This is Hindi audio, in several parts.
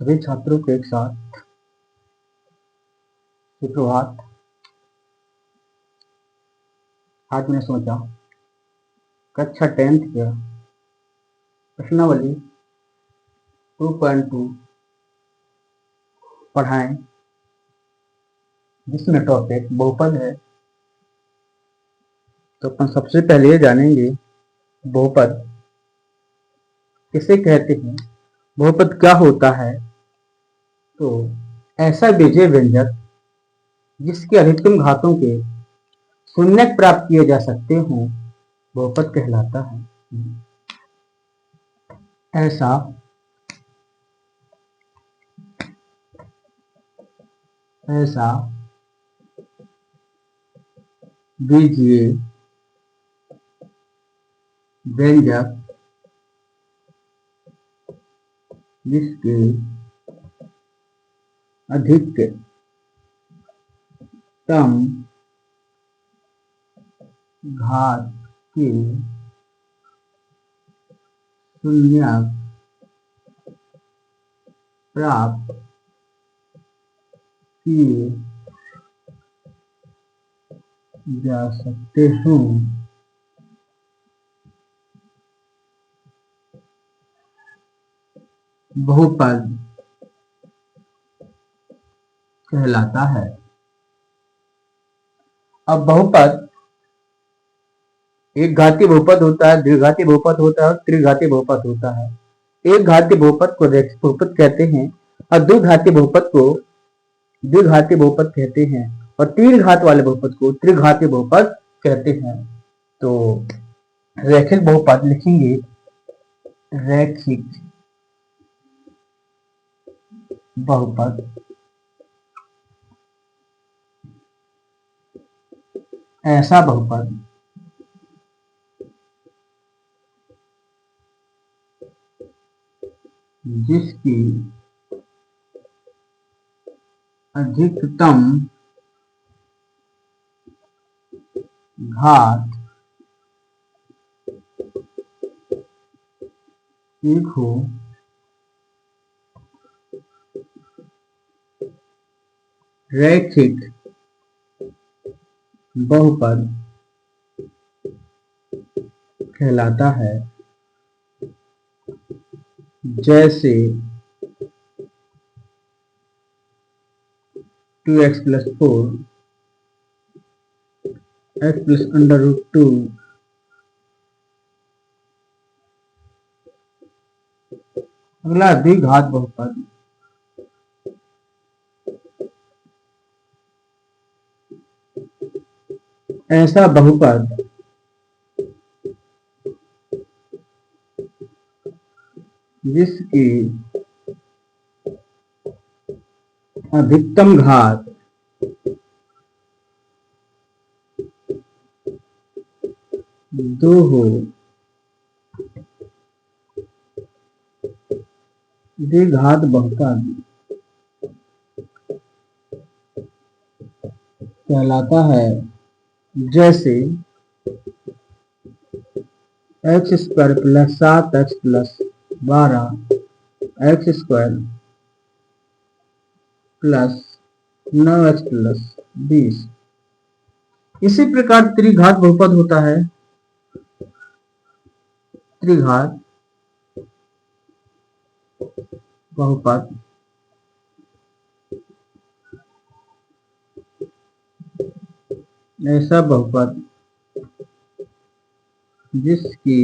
सभी छात्रों को एक साथ सुप्रभात। आज मैंने सोचा कक्षा 10th का प्रश्नावली 2.2 पढ़ाएं, जिसमें टॉपिक बहुपद है। तो अपन सबसे पहले जानेंगे बहुपद किसे कहते हैं, बहुपद क्या होता है। तो ऐसा बीजीय व्यंजक जिसके अधिकतम घातों के शून्यक प्राप्त किए जा सकते हों बहुपद कहलाता है। ऐसा ऐसा बीजीय व्यंजक जिसके अधिकतम घात के शून्यक प्राप्त किए जा सकते हों बहुपद कहलाता है। अब बहुपद एक घातीय बहुपद होता है, द्विघातीय बहुपद होता है और त्रिघातीय बहुपद होता है। एक घातीय बहुपद को रैखिक बहुपद कहते हैं और द्विघातीय बहुपद को द्विघातीय बहुपद कहते हैं और तीन घात वाले बहुपद को त्रिघातीय बहुपद कहते हैं। तो रैखिक बहुपद लिखेंगे रैखिक बहुपद, ऐसा बहुपद जिसकी अधिकतम घात एक हो, रैखिक बहुपद कहलाता है। जैसे 2x + 4 x + √2 अगला द्विघात बहुपद, ऐसा बहुपद जिसकी अधिकतम घात दो हो, द्विघात बहुपद कहलाता है। जैसे x² + 7x + 12 x² + 9x + 20। इसी प्रकार त्रिघात बहुपद होता है। त्रिघात बहुपद ऐसा बहुपद जिसकी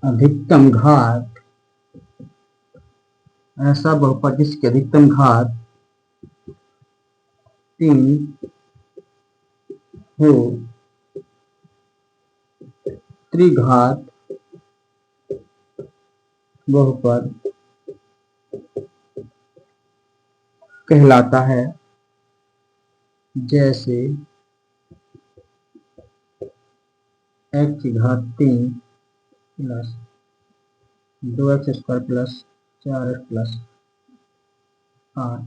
अधिकतम घात, ऐसा बहुपद जिसकी अधिकतम घात 3 हो, त्रिघात बहुपद कहलाता है। जैसे x3 + 2x² + 4x + 8।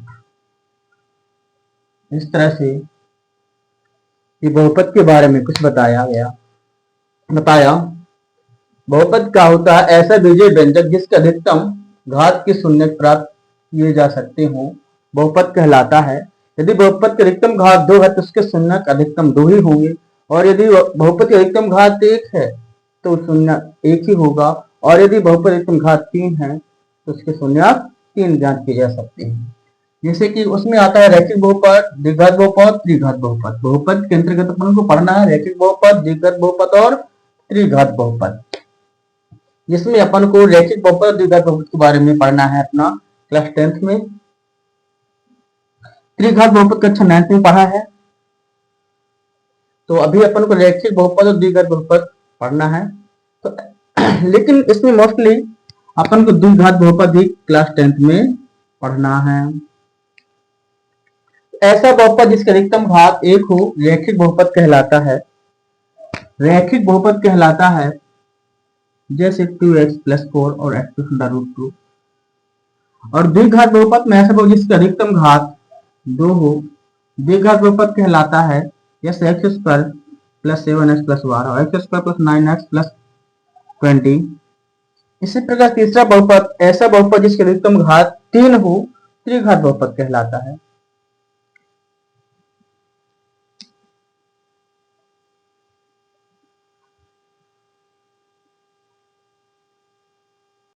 इस तरह से ये बहुपद के बारे में कुछ बताया। बहुपद क्या होता है, ऐसा बीजीय व्यंजक जिसका अधिकतम घात के शून्य प्राप्त किए जा सकते हो बहुपद कहलाता है। यदि बहुपद के अधिकतम घात 2 है तो उसके शून्य अधिकतम 2 ही होंगे, और यदि बहुपद के अधिकतम घात 1 है तो शून्य 1 ही होगा, और यदि बहुपद अधिकतम घात 3 है तो उसके शून्य 3 ज्ञात किए जा सकते हैं। जैसे कि उसमें आता है रैखिक बहुपद, द्विघात बहुपद, त्रिघात बहुपद। बहुपद के अंतर्गत अपन को पढ़ना है रैखिक बहुपद, द्विघात बहुपद और त्रिघात बहुपद, जिसमें अपन को रैखिक बहुपद, द्विघात बहुपद के बारे में पढ़ना है अपना क्लास 10th में। त्रिघात बहुपद कक्षा 9th में पढ़ा है, तो अभी अपन को रैखिक बहुपद और द्विघात बहुपद पढ़ना है। तो लेकिन इसमें मोस्टली अपन को द्विघात बहुपद ही क्लास 10th में पढ़ना है। ऐसा बहुपद जिसका अधिकतम घात 1 हो रैखिक बहुपद कहलाता है। रैखिक बहुपद कहलाता है जैसे 2x + 4 और x²√2। और द्विघात बहुपद में ऐसा बहुपद जिसका अधिकतम घात 2 हो द्विघात बहुपद कहलाता है, जैसे x² + 7x + 12 और x² + 9x + 20। इसी प्रकार तीसरा बहुपद ऐसा बहुपद जिसके अधिकतम घात 3 हो त्रिघात बहुपद कहलाता है।